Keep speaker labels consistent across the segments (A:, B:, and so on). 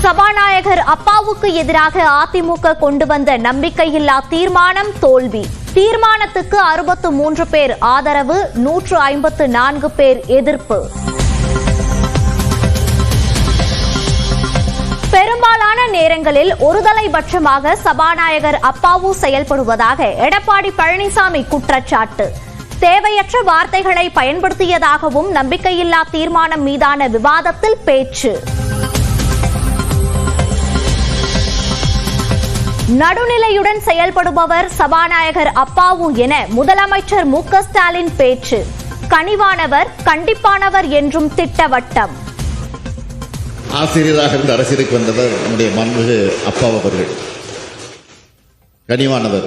A: சபாநாயகர் அப்பாவுக்கு எதிராக அதிமுக கொண்டு வந்த நம்பிக்கையில்லா தீர்மானம் தோல்வி. தீர்மானத்துக்கு 63 பேர் ஆதரவு, 154 பேர் எதிர்ப்பு. பெரும்பாலான நேரங்களில் ஒருதலைபட்சமாக சபாநாயகர் அப்பாவு செயல்படுவதாக எடப்பாடி பழனிசாமி குற்றச்சாட்டு. தேவையற்ற வார்த்தைகளை பயன்படுத்தியதாகவும் நம்பிக்கையில்லா தீர்மானம் மீதான விவாதத்தில் பேச்சு. நடுநிலையுடன் செயல்படுபவர் சபாநாயகர் அப்பாவு என முதலமைச்சர் மு.க. ஸ்டாலின் பேச்சு. கனிவானவர், கண்டிப்பானவர் என்றும் திட்டவட்டம்.
B: ஆசிரியராக இருந்து அரசியலுக்கு வந்தவர் நம்முடைய மாண்புமிகு அப்பா அவர்கள். கனிவானவர்,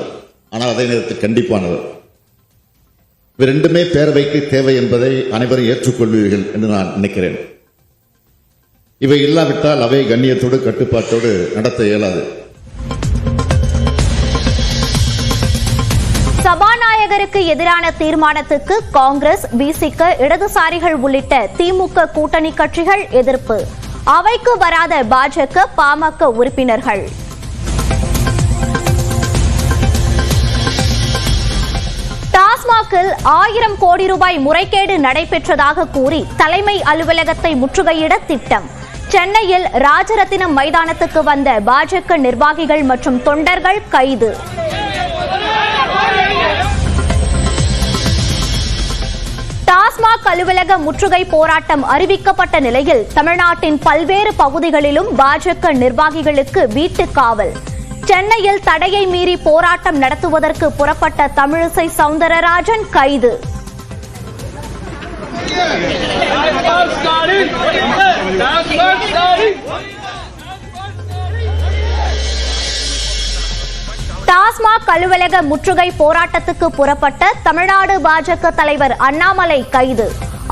B: ஆனால் அதே நேரத்தில் கண்டிப்பானவர். இவை ரெண்டுமே பேரவைக்கு தேவை என்பதை அனைவரும் ஏற்றுக்கொள்வீர்கள் என்று நான் நினைக்கிறேன். இவை இல்லாவிட்டால் அவை கண்ணியத்தோடு கட்டுப்பாட்டோடு நடத்த இயலாது.
A: சபாநாயகருக்கு எதிரான தீர்மானத்துக்கு காங்கிரஸ், விசிக, இடதுசாரிகள் உள்ளிட்ட திமுக கூட்டணி கட்சிகள் எதிர்ப்பு. அவைக்கு வராத பாஜக, பாமக உறுப்பினர்கள். டாஸ்மாகில் 1000 கோடி ரூபாய் முறைகேடு நடைபெற்றதாக கூறி தலைமை அலுவலகத்தை முற்றுகையிட திட்டம். சென்னையில் ராஜரத்தினம் மைதானத்துக்கு வந்த பாஜக நிர்வாகிகள் மற்றும் தொண்டர்கள் கைது. டாஸ்மாக் அலுவலக முற்றுகை போராட்டம் அறிவிக்கப்பட்ட நிலையில் தமிழ்நாட்டின் பல்வேறு பகுதிகளிலும் பாஜக நிர்வாகிகளுக்கு வீட்டு காவல். சென்னையில் தடையை மீறி போராட்டம் நடத்துவதற்கு புறப்பட்ட தமிழிசை சவுந்தரராஜன் கைது. டாஸ்மாக் அலுவலக முற்றுகை போராட்டத்துக்கு புறப்பட்ட தமிழ்நாடு பாஜக தலைவர் அண்ணாமலை கைது.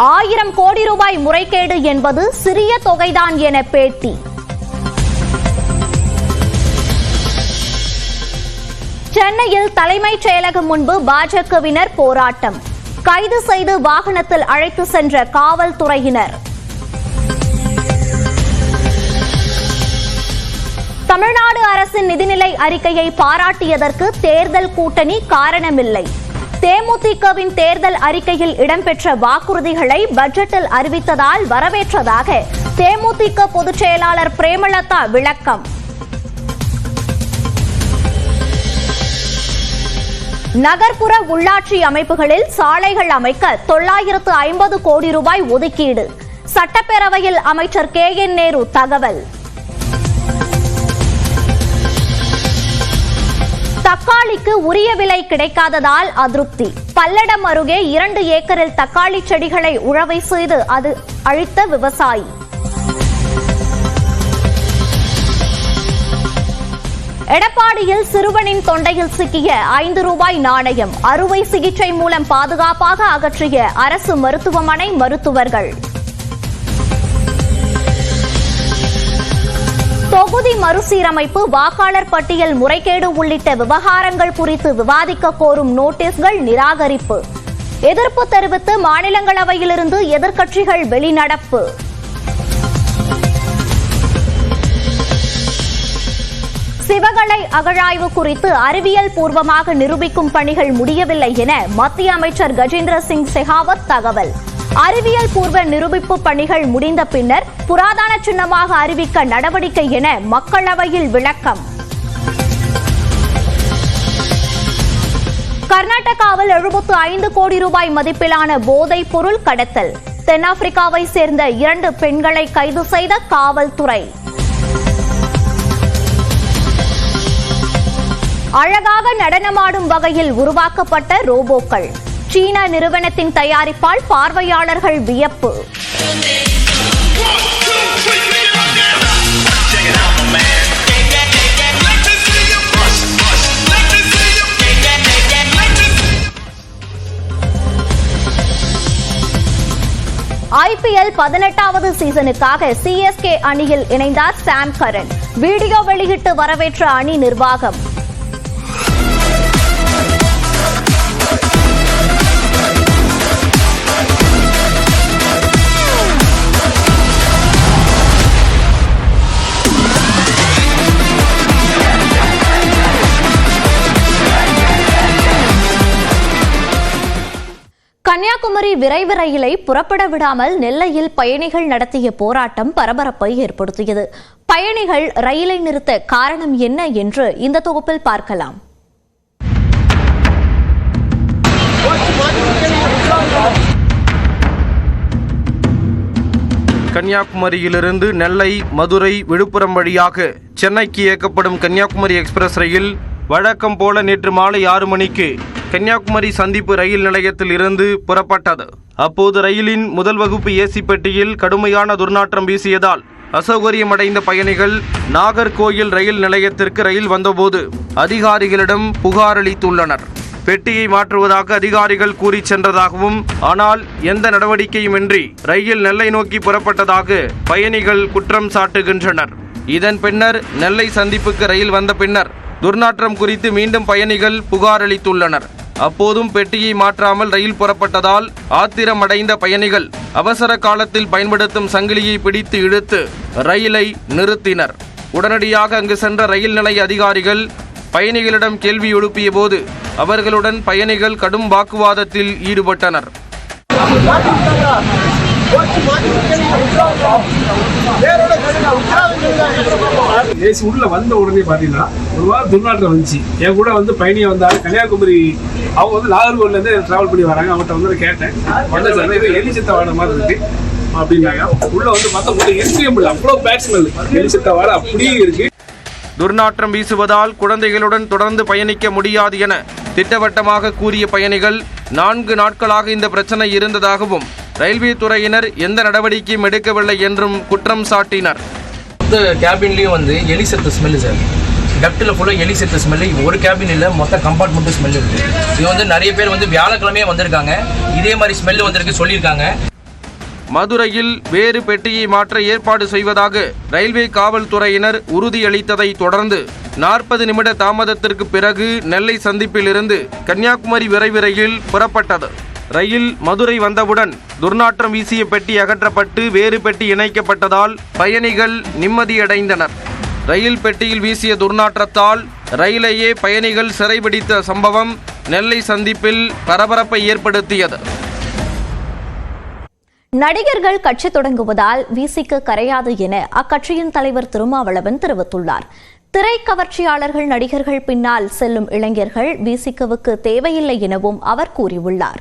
A: 1000 கோடி ரூபாய் முறைகேடு என்பது சிறிய தொகைதான் என பேட்டி. சென்னையில் தலைமைச் செயலகம் முன்பு பாஜகவினர் போராட்டம். கைது செய்து வாகனத்தில் அழைத்து சென்ற காவல்துறையினர். தமிழ்நாடு அரசின் நிதிநிலை அறிக்கையை பாராட்டியதற்கு தேர்தல் கூட்டணி காரணமில்லை. தேமுதிகவின் தேர்தல் அறிக்கையில் இடம்பெற்ற வாக்குறுதிகளை பட்ஜெட்டில் அறிவித்ததால் வரவேற்றதாக தேமுதிக பொதுச் செயலாளர் பிரேமலதா விளக்கம். நகர்ப்புற உள்ளாட்சி அமைப்புகளில் சாலைகள் அமைக்க 950 கோடி ரூபாய் ஒதுக்கீடு. சட்டப்பேரவையில் அமைச்சர் கே.என். நேரு தகவல். தக்காளிக்கு உரிய விலை கிடைக்காததால் அதிருப்தி. பல்லடம் அருகே 2 ஏக்கரில் தக்காளி செடிகளை உழவை செய்து அது அழித்த விவசாயி. எடப்பாடியில் சிறுவனின் தொண்டையில் சிக்கிய 5 ரூபாய் நாணயம் அறுவை சிகிச்சை மூலம் பாதுகாப்பாக அகற்றிய அரசு மருத்துவமனை மருத்துவர்கள். தொகுதி மறுசீரமைப்பு, வாக்காளர் பட்டியல் முறைகேடு உள்ளிட்ட விவகாரங்கள் குறித்து விவாதிக்க கோரும் நோட்டீஸ்கள் நிராகரிப்பு. எதிர்ப்பு தெரிவித்து மாநிலங்களவையிலிருந்து எதிர்க்கட்சிகள் வெளிநடப்பு. சிவகலை அகழாய்வு குறித்து அறிவியல் பூர்வமாக நிரூபிக்கும் பணிகள் முடியவில்லை என மத்திய அமைச்சர் கஜேந்திர சிங் செகாவத் தகவல். அறிவியல் பூர்வ நிரூபிப்பு பணிகள் முடிந்த பின்னர் புராதன சின்னமாக அறிவிக்க நடவடிக்கை என மக்களவையில் விளக்கம். கர்நாடகாவில் 75 கோடி ரூபாய் மதிப்பிலான போதைப் பொருள் கடத்தல். தென்னாப்பிரிக்காவை சேர்ந்த 2 பெண்களை கைது செய்த காவல்துறை. அழகாக நடனமாடும் வகையில் உருவாக்கப்பட்ட ரோபோக்கள். சீன நிறுவனத்தின் தயாரிப்பால் பார்வையாளர்கள் வியப்பு. ஐபிஎல் 18வது சீசனுக்காக சிஎஸ்கே அணியில் இணைந்தார் சாம் கரன். வீடியோ வெளியிட்டு வரவேற்ற அணி நிர்வாகம். கன்னியாகுமரி விரைவு ரயிலை புறப்பட விடாமல் நெல்லையில் பயணிகள் நடத்திய போராட்டம் பரபரப்பை ஏற்படுத்தியது. பயணிகள் ரயிலை நிறுத்த காரணம் என்ன என்று இந்த தொகுப்பில் பார்க்கலாம்.
C: கன்னியாகுமரியிலிருந்து நெல்லை, மதுரை, விழுப்புரம் வழியாக சென்னைக்கு இயக்கப்படும் கன்னியாகுமரி எக்ஸ்பிரஸ் ரயில் வழக்கம் போல நேற்று மாலை 6 மணிக்கு கன்னியாகுமரி சந்திப்பு ரயில் நிலையத்தில் இருந்து புறப்பட்டது. அப்போது ரயிலின் முதல் வகுப்பு ஏசி பெட்டியில் கடுமையான துர்நாற்றம் வீசியதால் அசௌகரியமடைந்த பயணிகள் நாகர்கோயில் ரயில் நிலையத்திற்கு ரயில் வந்தபோது அதிகாரிகளிடம் புகார் அளித்துள்ளனர். பெட்டியை மாற்றுவதாக அதிகாரிகள் கூறி சென்றதாகவும், ஆனால் எந்த நடவடிக்கையுமின்றி ரயில் நெல்லை நோக்கி புறப்பட்டதாக பயணிகள் குற்றம் சாட்டுகின்றனர். இதன் பின்னர் நெல்லை சந்திப்புக்கு ரயில் வந்த பின்னர் துர்நாற்றம் குறித்து மீண்டும் பயணிகள் புகார் அளித்துள்ளனர். அப்போதும் பெட்டியை மாற்றாமல் ரயில் புறப்பட்டதால் ஆத்திரமடைந்த பயணிகள் அவசர காலத்தில் பயன்படுத்தும் சங்கிலியை பிடித்து இழுத்து ரயிலை நிறுத்தினர். உடனடியாக அங்கு சென்ற ரயில் நிலைய அதிகாரிகள் பயணிகளிடம் கேள்வி எழுப்பிய போது அவர்களுடன் பயணிகள் கடும் வாக்குவாதத்தில் ஈடுபட்டனர்.
D: ஏசி உள்ள வந்த உடனே பாத்தீங்கன்னா ஒரு வாரம் துர்நாற்றம் வந்துச்சு. என் கூட வந்து பயணியை வந்தாங்க கன்னியாகுமரி, அவங்க வந்து நாகர்கோவில்ல இருந்து டிராவல் பண்ணி வராங்க. அவங்கள்ட்ட வந்து கேட்டேன், வந்த சார் இது எலிச்சத்த வாட மாதிரி இருக்கு அப்படின்னாங்க. உள்ள வந்து மற்ற மட்டும் எரிக்கவே முடியல, அவ்வளோ பேட் ஸ்மெல், எலிச்சத்த வாட அப்படியே இருக்கு.
C: துர்நாற்றம் வீசுவதால் குழந்தைகளுடன் தொடர்ந்து பயணிக்க முடியாது என திட்டவட்டமாக கூறிய பயணிகள் 4 நாட்களாக இந்த பிரச்சனை இருந்ததாகவும் ரயில்வே துறையினர் எந்த நடவடிக்கையும் எடுக்கவில்லை என்றும் குற்றம் சாட்டினர்.
E: கேபின்லயும் வந்து எலி செத்த ஸ்மெல்லு சார், டக்டில் ஃபுல்லாக எலி செத்த ஸ்மெல்லு. ஒரு கேபின் இல்லை, மொத்த கம்பார்ட்மெண்ட்டும் ஸ்மெல் இருக்குது. இது வந்து நிறைய பேர் வந்து வியாழக்கிழமையே வந்திருக்காங்க, இதே மாதிரி ஸ்மெல்லு வந்திருக்கு சொல்லியிருக்காங்க.
C: மதுரையில் வேறு பெட்டியை மாற்ற ஏற்பாடு செய்வதாக ரயில்வே காவல்துறையினர் உறுதியளித்ததை தொடர்ந்து 40 நிமிட தாமதத்திற்கு பிறகு நெல்லை சந்திப்பிலிருந்து கன்னியாகுமரி விரைவு ரயில் புறப்பட்டது. ரயில் மதுரை வந்தவுடன் துர்நாற்றம் வீசிய பெட்டி அகற்றப்பட்டு வேறு பெட்டி இணைக்கப்பட்டதால் பயணிகள் நிம்மதியடைந்தனர். ரயில் பெட்டியில் வீசிய துர்நாற்றத்தால் ரயிலையே பயணிகள் சிறைபிடித்த சம்பவம் நெல்லை சந்திப்பில் பரபரப்பை ஏற்படுத்தியது.
A: நடிகர்கள் கட்சி தொடங்குவதால் விசிக கரையாது என அக்கட்சியின் தலைவர் திருமாவளவன் தெரிவித்துள்ளார். திரை கவர்ச்சியாளர்கள், நடிகர்கள் பின்னால் செல்லும் இளைஞர்கள் விசிகவுக்கு தேவையில்லை எனவும் அவர் கூறியுள்ளார்.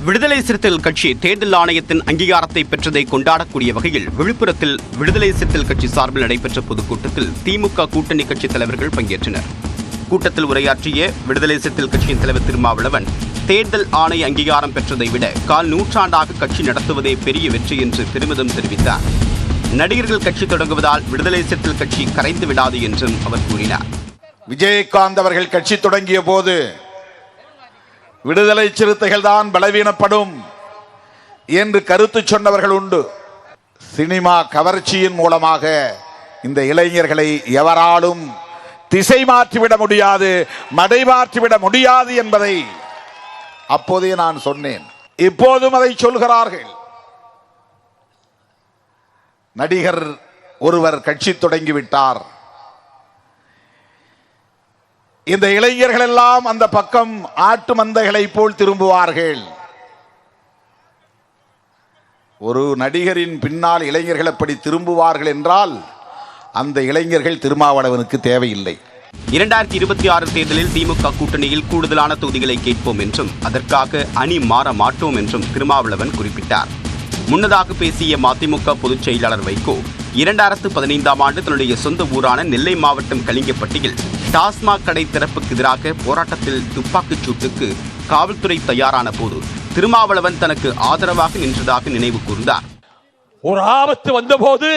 F: விடுதலை சிறுத்தைகள் கட்சி தேர்தல் ஆணையத்தின் அங்கீகாரத்தை பெற்றதை கொண்டாடக்கூடிய வகையில் விழுப்புரத்தில் விடுதலை சிறுத்தைகள் கட்சி சார்பில் நடைபெற்ற பொதுக்கூட்டத்தில் திமுக கூட்டணி கட்சி தலைவர்கள் பங்கேற்றனர். கூட்டத்தில் உரையாற்றிய விடுதலை சிறுத்தைகள் கட்சியின் தலைவர் திருமாவளவன், தேர்தல் ஆணைய அங்கீகாரம் பெற்றதை விட 1/4 நூற்றாண்டாக கட்சி நடத்துவதே பெரிய வெற்றி என்று பெருமிதம் தெரிவித்தார். நடிகர்கள் கட்சி தொடங்குவதால் விடுதலை சிறுத்தைகள் கட்சி கரைந்து விடாது என்றும் அவர் கூறினார்.
G: விஜயகாந்த் அவர்கள் கட்சி தொடங்கிய போது விடுதலை சிறுத்தைகள் தான் பலவீனப்படும் என்று கருத்து சொன்னவர்கள் உண்டு. சினிமா கவர்ச்சியின் மூலமாக இந்த இளைஞர்களை எவராலும் திசை மாற்றிவிட முடியாது, மடை மாற்றிவிட முடியாது என்பதை அப்போதே நான் சொன்னேன். இப்போதும் அதை சொல்கிறார்கள். நடிகர் ஒருவர் கட்சி தொடங்கிவிட்டார், இந்த இளைஞர்கள் எல்லாம் அந்த பக்கம் ஆட்டு மந்தைகளை போல் திரும்புவார்கள். ஒரு நடிகரின் பின்னால் இளைஞர்கள் அப்படி திரும்புவார்கள் என்றால் அந்த இளைஞர்கள் திருமாவளவனுக்கு தேவையில்லை.
F: 2026 தேர்தலில் திமுக கூட்டணியில் கூடுதலான தொகுதிகளை கேட்போம் என்றும் அதற்காக அணி மாற மாட்டோம் என்றும் திருமாவளவன் குறிப்பிட்டார். முன்னதாக பேசிய மதிமுக பொதுச் செயலாளர் வைகோ 2015ஆம் ஆண்டு தன்னுடைய சொந்த ஊரான நெல்லை மாவட்டம் கலிங்கப்பட்டியில் டாஸ்மாக் கடை திறப்புக்கு எதிராக போராட்டத்தில் துப்பாக்கிச் சூட்டுக்கு காவல்துறை தயாரான போது திருமாவளவன் தனக்கு ஆதரவாக நின்றதாக நினைவு கூர்ந்தார்.
H: ஒரு ஆபத்து வந்தபோது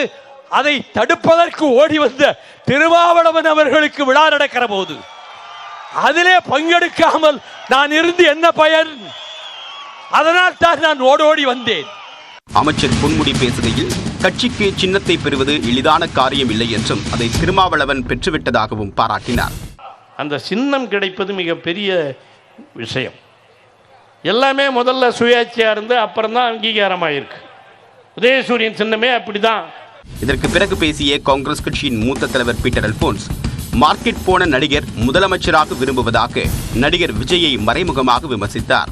H: அதை தடுப்பதற்கு ஓடி வந்த திருமாவளவன் அவர்களுக்கு விழா நடக்கிற போது அதிலே பங்கெடுக்காமல் நான் இருந்து என்ன பயன்? அதனால் தான் நான் ஓடோடி வந்தேன்.
F: அமைச்சர் பொன்முடி பேசுகையில் கட்சிக்கு சின்னத்தை பெறுவது எளிதான காரியம் இல்லை என்றும் அதை திருமாவளவன் பெற்றுவிட்டதாகவும் பாராட்டினார்.
H: அந்த சின்னம் கிடைப்பது மிகப்பெரிய விஷயம். எல்லாமே முதல்ல சுயேட்சையா இருந்து அப்புறம் தான் அங்கீகாரமாயிருக்கு. உதயசூரியன் சின்னமே அப்படிதான்.
F: இதற்கு பிறகு பேசிய காங்கிரஸ் கட்சியின் மூத்த தலைவர் பீட்டர் அல்போன்ஸ், மார்க்கெட் போன நடிகர் முதலமைச்சராக விரும்புவதாக நடிகர் விஜயை மறைமுகமாக விமர்சித்தார்.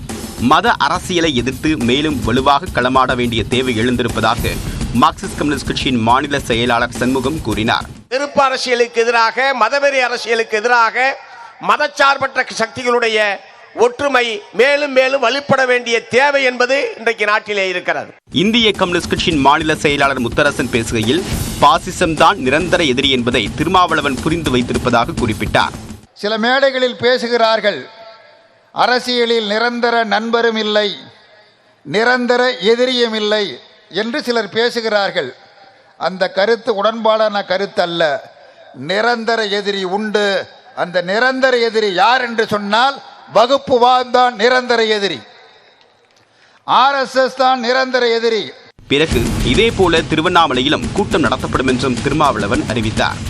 F: மத அரசியலை எதிர்த்து மேலும் வலுவாக களமாட வேண்டிய தேவை எழுந்திருப்பதாக மார்க்சிஸ்ட் கம்யூனிஸ்ட் கட்சியின் மாநில செயலாளர் சண்முகம் கூறினார்.
I: விருப்ப அரசியலுக்கு எதிராக, மதவெறி அரசியலுக்கு எதிராக மதச்சார்பற்ற சக்திகளுடைய ஒற்றுமை மேலும் மேலும் வலுப்பட வேண்டிய தேவை என்பது இன்றைக்கு நாட்டிலே இருக்கிறது.
F: இந்திய கம்யூனிஸ்ட் கட்சியின் மாநில செயலாளர் முத்தரசன் பேசுகையில் பாசிசம் தான் நிரந்தர எதிரி என்பதை திருமாவளவன் புரிந்து வைத்திருப்பதாக குறிப்பிட்டார்.
J: சில மேடைகளில் பேசுகிறார்கள், அரசியலில் நிரந்தர நண்பரும் இல்லை, நிரந்தர எதிரியும் இல்லை என்று சிலர் பேசுகிறார்கள். அந்த கருத்து உடன்பாடான கருத்து அல்ல. நிரந்தர எதிரி உண்டு. அந்த நிரந்தர எதிரி யார் என்று சொன்னால் வகுப்புவாதம் தான் நிரந்தர எதிரி, RSS தான் நிரந்தர எதிரி.
F: பிறகு இதேபோல திருவண்ணாமலையிலும் கூட்டம் நடத்தப்படும் என்றும் திருமாவளவன் அறிவித்தார்.